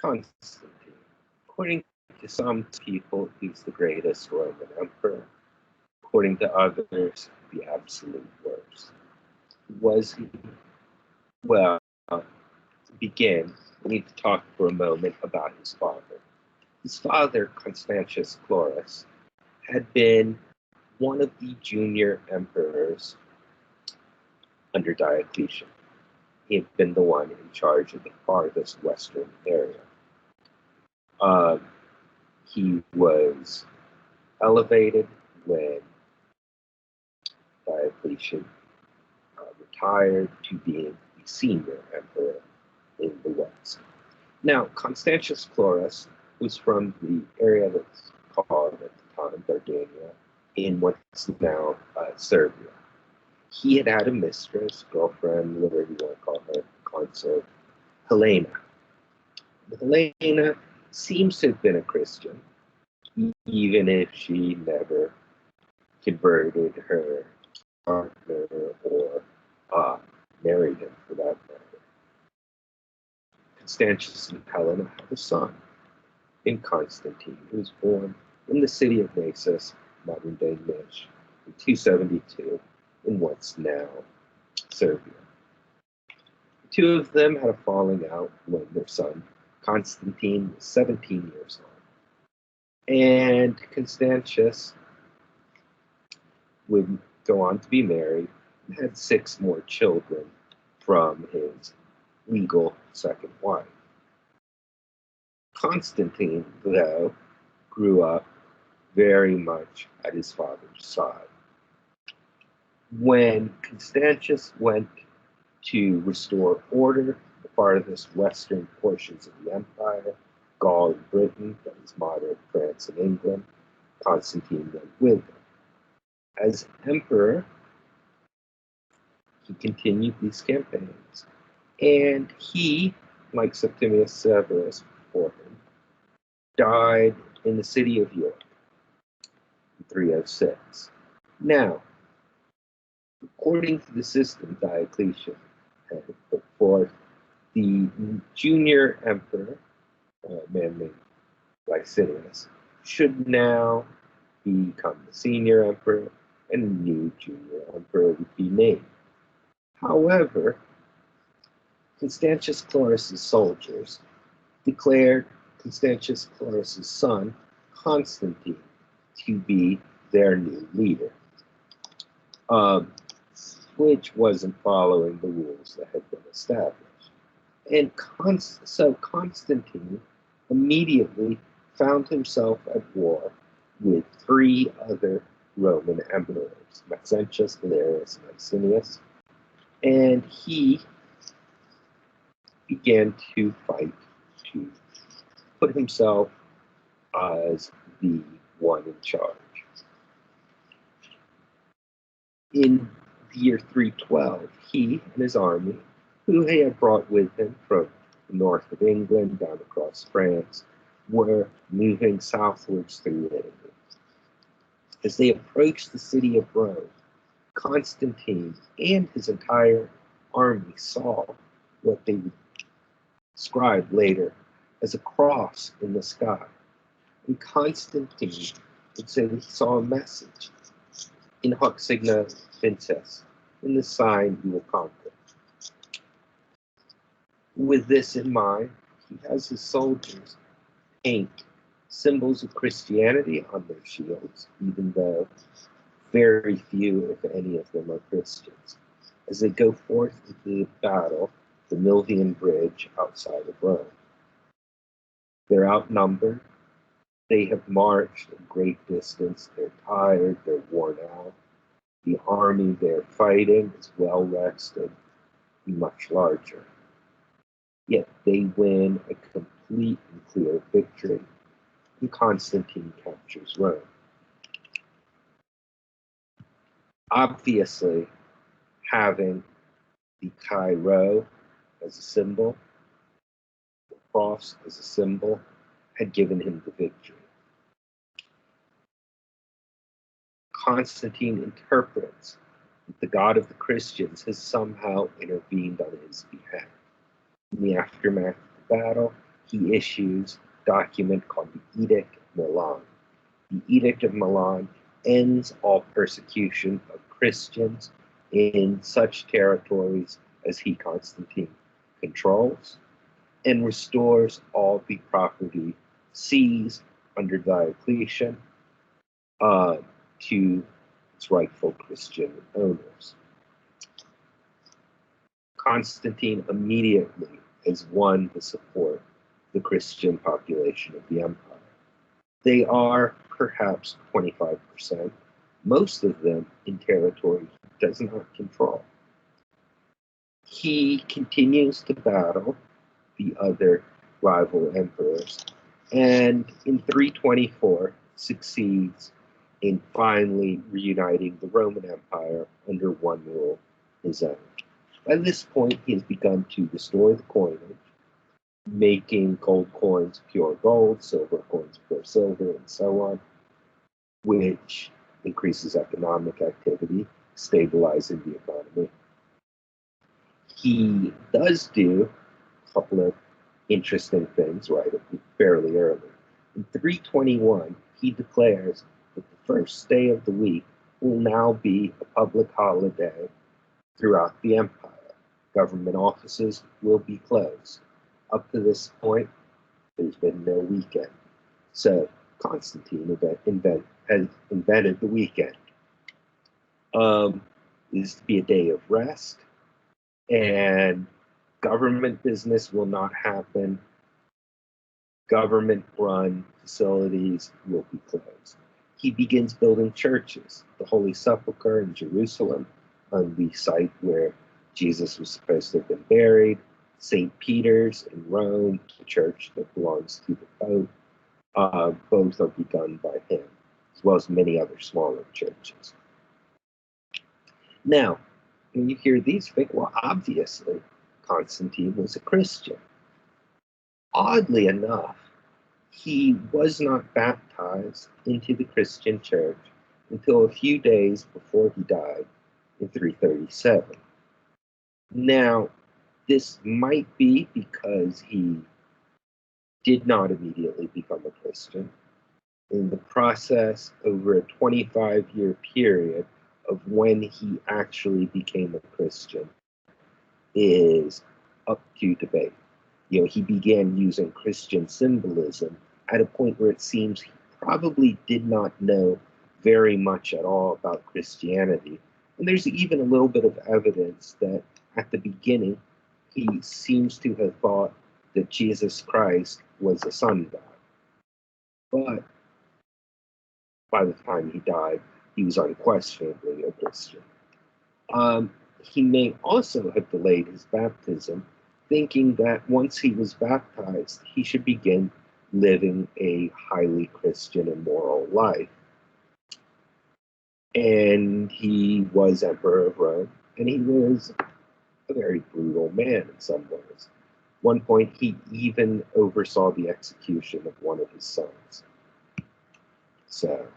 Constantine. According to some people, he's the greatest Roman emperor. According to others, the absolute worst. Was he? Well, to begin, we need to talk for a moment about his father. His father, Constantius Chlorus, had been one of the junior emperors under Diocletian. He had been the one in charge of the farthest western area. He was elevated when Diocletian retired to being the senior emperor in the west. Now, Constantius Chlorus was from the area that's called at the time Dardania, in what's now Serbia. He had had a mistress, girlfriend, whatever you want to call her, consort, Helena. Helena seems to have been a Christian, even if she never converted her partner or married him for that matter. Constantius and Helena had a son in Constantine, who was born in the city of Naissus, modern-day Nish, in 272 in what's now Serbia. The two of them had a falling out when their son, Constantine, was 17 years old. And Constantius would go on to be married and had 6 more children from his legal second wife. Constantine, though, grew up very much at his father's side. When Constantius went to restore order, the farthest western portions of the empire, Gaul and Britain, that is modern France and England, Constantine went with him. As emperor, he continued these campaigns, and he, like Septimius Severus before him, died in the city of York in 306. Now, according to the system Diocletian had put forth, the junior emperor, a man named Licinius, should now become the senior emperor, and a new junior emperor would be named. However, Constantius Chlorus's soldiers declared Constantius Chlorus's son, Constantine, to be their new leader, which wasn't following the rules that had been established. And so Constantine immediately found himself at war with 3 other Roman emperors, Maxentius, Valerius, and Licinius, and he began to fight to put himself as the one in charge. In the year 312, he and his army, who he had brought with him from the north of England down across France, were moving southwards through Italy. As they approached the city of Rome, Constantine and his entire army saw what they would describe later as a cross in the sky. And Constantine would say that he saw a message, in hoc signa vinces, in the sign you will conquer. With this in mind, he has his soldiers paint symbols of Christianity on their shields, even though very few, if any of them, are Christians, as they go forth into the battle, the Milvian Bridge outside of Rome. They're outnumbered. They have marched a great distance. They're tired. They're worn out. The army they're fighting is well rested, much larger. Yet they win a complete and clear victory, and Constantine captures Rome. Obviously, having the Chi Rho as a symbol, the cross as a symbol, had given him the victory. Constantine interprets that the God of the Christians has somehow intervened on his behalf. In the aftermath of the battle, he issues a document called the Edict of Milan. The Edict of Milan ends all persecution of Christians in such territories as he, Constantine, controls, and restores all the property seized under Diocletian to its rightful Christian owners. Constantine immediately has won the support of the Christian population of the empire. They are perhaps 25%, most of them in territory he does not control. He continues to battle the other rival emperors, and in 324 succeeds in finally reuniting the Roman Empire under one rule, his own. By this point, he has begun to restore the coinage, making gold coins pure gold, silver coins pure silver, and so on, which increases economic activity, stabilizing the economy. He does do a couple of interesting things right fairly early. In 321, he declares that the first day of the week will now be a public holiday throughout the empire. Government offices will be closed. Up to this point, there's been no weekend. So Constantine has invented the weekend. Is to be a day of rest, and government business will not happen. Government-run facilities will be closed. He begins building churches, the Holy Sepulchre in Jerusalem, on the site where Jesus was supposed to have been buried, St. Peter's in Rome, the church that belongs to the Pope. Both are begun by him, as well as many other smaller churches. Now, when you hear these, you think, well, obviously, Constantine was a Christian. Oddly enough, he was not baptized into the Christian church until a few days before he died in 337. Now, this might be because he did not immediately become a Christian. In the process, over a 25-year period of when he actually became a Christian is up to debate. He began using Christian symbolism at a point where it seems he probably did not know very much at all about Christianity. And there's even a little bit of evidence that at the beginning, he seems to have thought that Jesus Christ was a sun god. But by the time he died, he was unquestionably a Christian. He may also have delayed his baptism, thinking that once he was baptized, he should begin living a highly Christian and moral life. And he was emperor of Rome, and he was a very brutal man in some ways. At one point, he even oversaw the execution of one of his sons. So,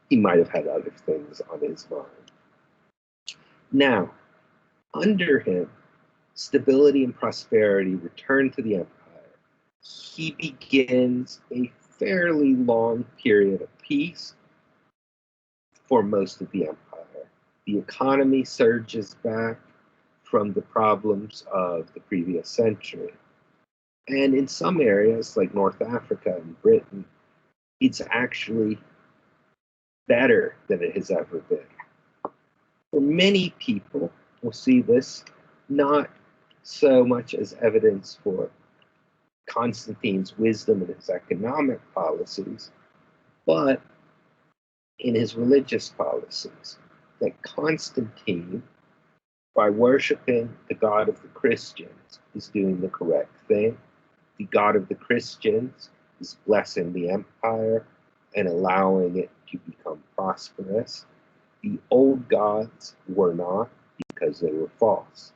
he might have had other things on his mind. Now, under him, stability and prosperity return to the empire. He begins a fairly long period of peace for most of the empire. The economy surges back from the problems of the previous century. And in some areas, like North Africa and Britain, it's actually better than it has ever been. For many people, we'll see this not so much as evidence for Constantine's wisdom in his economic policies, but in his religious policies. That Constantine, by worshiping the God of the Christians, is doing the correct thing. The God of the Christians is blessing the empire and allowing it to become prosperous. The old gods were not, because they were false.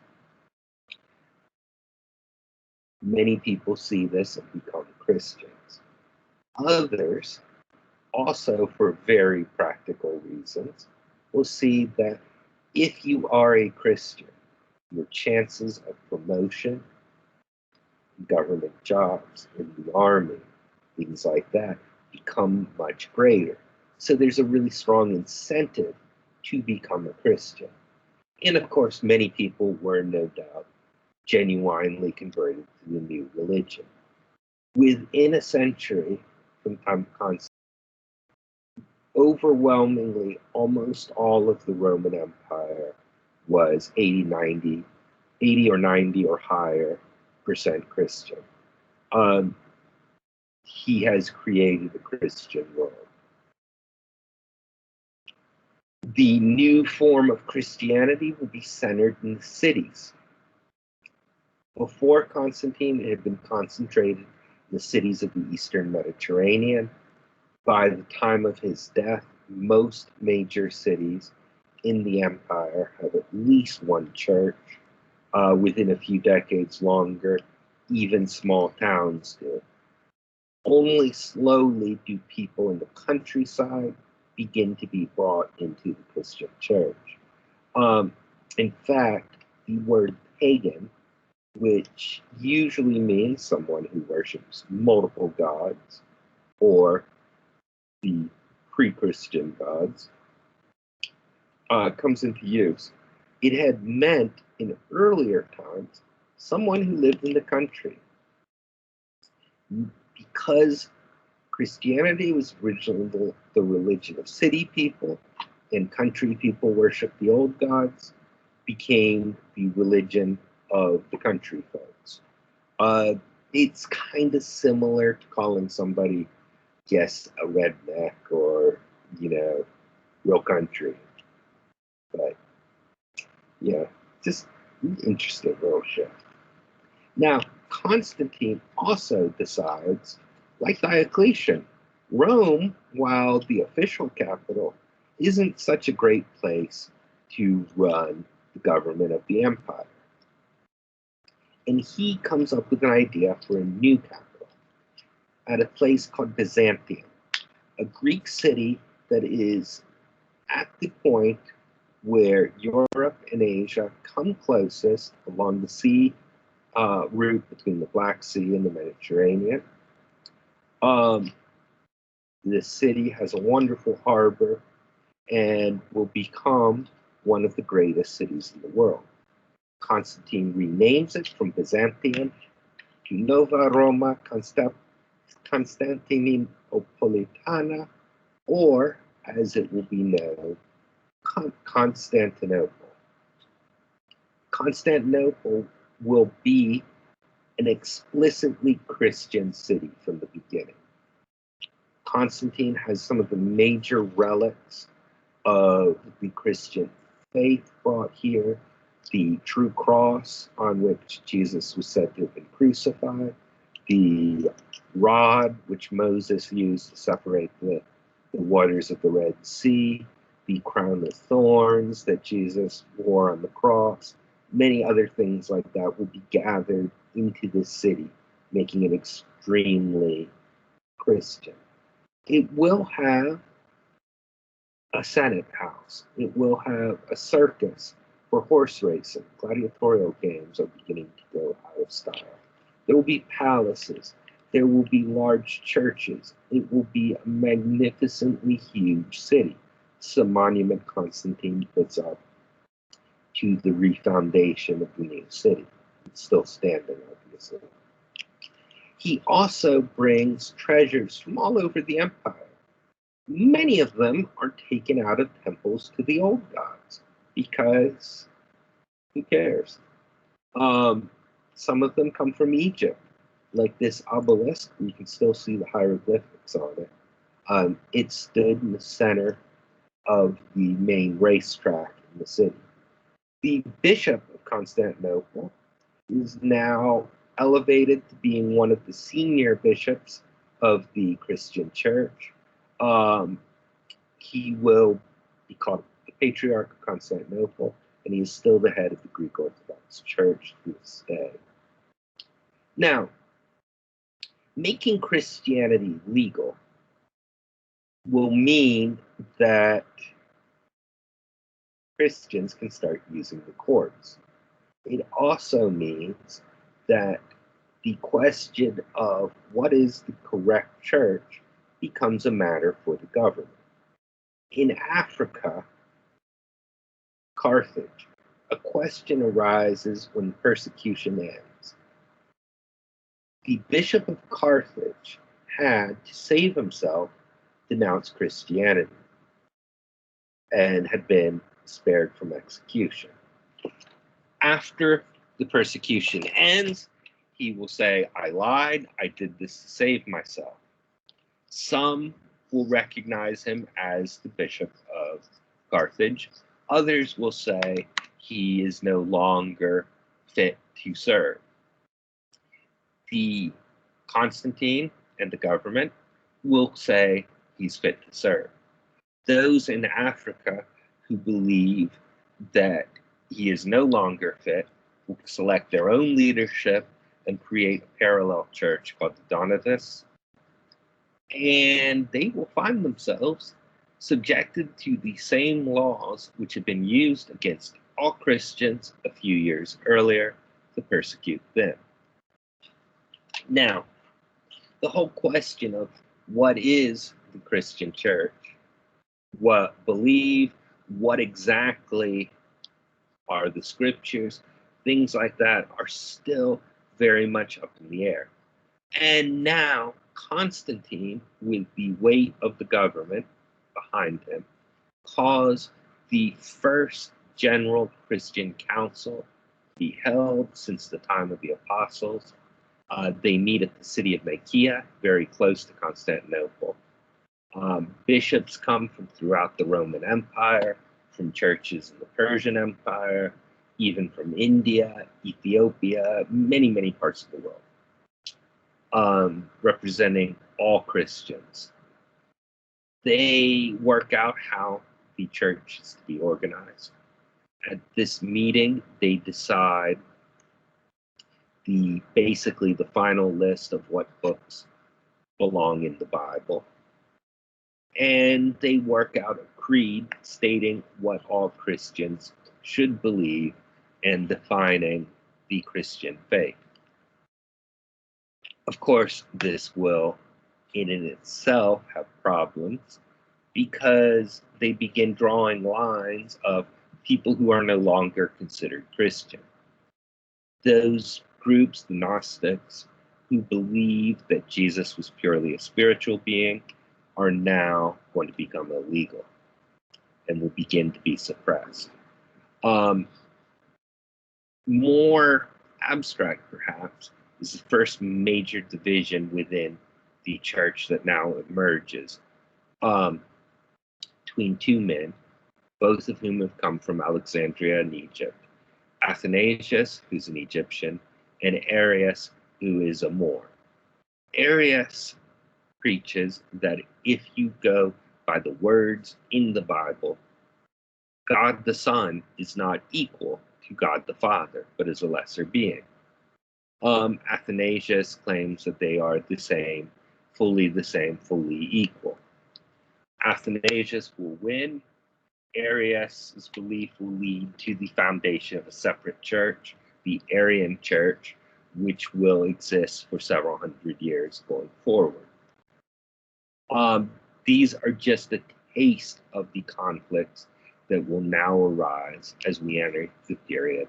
Many people see this and become Christians. Others, also for very practical reasons, will see that if you are a Christian, your chances of promotion government jobs, in the army, things like that, become much greater. So there's a really strong incentive to become a Christian. And of course, many people were no doubt genuinely converted to the new religion. Within a century from time of Constantine, overwhelmingly, almost all of the Roman Empire was 80 or 90 or higher percent Christian. He has created a Christian world. The new form of Christianity will be centered in the cities. Before Constantine, it had been concentrated in the cities of the Eastern Mediterranean. By the time of his death, most major cities in the empire have at least one church. Within a few decades longer, even small towns do. Only slowly do people in the countryside begin to be brought into the Christian church. In fact, the word pagan, which usually means someone who worships multiple gods or the pre-Christian gods, comes into use. It had meant in earlier times someone who lived in the country. Because Christianity was originally the religion of city people and country people worshiped the old gods, became the religion of the country folks. It's kind of similar to calling somebody, yes, a redneck or, real country. But, yeah, just interesting little shift. Now, Constantine also decides, like Diocletian, Rome, while the official capital, isn't such a great place to run the government of the empire. And he comes up with an idea for a new capital at a place called Byzantium, a Greek city that is at the point where Europe and Asia come closest along the sea route between the Black Sea and the Mediterranean. The city has a wonderful harbor and will become one of the greatest cities in the world. Constantine renames it from Byzantium to Nova Roma Constantinopolitana, or as it will be known, Constantinople. Constantinople will be an explicitly Christian city from the beginning. Constantine has some of the major relics of the Christian faith brought here. The true cross on which Jesus was said to have been crucified, the rod which Moses used to separate the waters of the Red Sea, the crown of thorns that Jesus wore on the cross, many other things like that will be gathered into this city, making it extremely Christian. It will have a Senate house. It will have a circus for horse racing. Gladiatorial games are beginning to go out of style. There will be palaces. There will be large churches. It will be a magnificently huge city. It's a monument Constantine puts up to the refoundation of the new city. It's still standing, obviously. He also brings treasures from all over the empire. Many of them are taken out of temples to the old gods because who cares? Some of them come from Egypt, like this obelisk. You can still see the hieroglyphics on it. It stood in the center of the main racetrack in the city. The Bishop of Constantinople is now elevated to being one of the senior bishops of the Christian church. He will be called the Patriarch of Constantinople, and he is still the head of the Greek Orthodox Church to this day. Now, making Christianity legal will mean that Christians can start using the courts. It also means that the question of what is the correct church becomes a matter for the government. In Africa, Carthage, a question arises when persecution ends. The Bishop of Carthage had, to save himself, denounced Christianity and had been spared from execution. After the persecution ends, he will say, I lied, I did this to save myself. Some will recognize him as the Bishop of Carthage. Others will say he is no longer fit to serve. The Constantine and the government will say he's fit to serve. Those in Africa who believe that he is no longer fit will select their own leadership and create a parallel church called the Donatists. And they will find themselves subjected to the same laws which had been used against all Christians a few years earlier to persecute them. Now, the whole question of what is the Christian church, what exactly are the scriptures, things like that are still very much up in the air. And now Constantine, with the weight of the government behind him, caused the first general Christian council to be held since the time of the apostles. They meet at the city of Nicaea, very close to Constantinople. Bishops come from throughout the Roman Empire, from churches in the Persian Empire, even from India, Ethiopia, many, many parts of the world, representing all Christians. They work out how the church is to be organized. At this meeting, they decide basically the final list of what books belong in the Bible. And they work out a creed stating what all Christians should believe and defining the Christian faith. Of course, this will, in and itself, have problems because they begin drawing lines of people who are no longer considered Christian. Those groups, the Gnostics, who believe that Jesus was purely a spiritual being, are now going to become illegal and will begin to be suppressed. More abstract, perhaps, is the first major division within the church that now emerges between two men, both of whom have come from Alexandria in Egypt. Athanasius, who's an Egyptian, and Arius, who is a Moor. Arius preaches that if you go by the words in the Bible, God the Son is not equal to God the Father, but is a lesser being. Athanasius claims that they are the same, fully equal. Athanasius will win. Arius' belief will lead to the foundation of a separate church, the Arian Church, which will exist for several hundred years going forward. These are just a taste of the conflicts that will now arise as we enter the period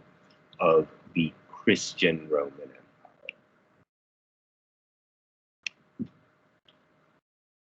of the Christian Roman Empire.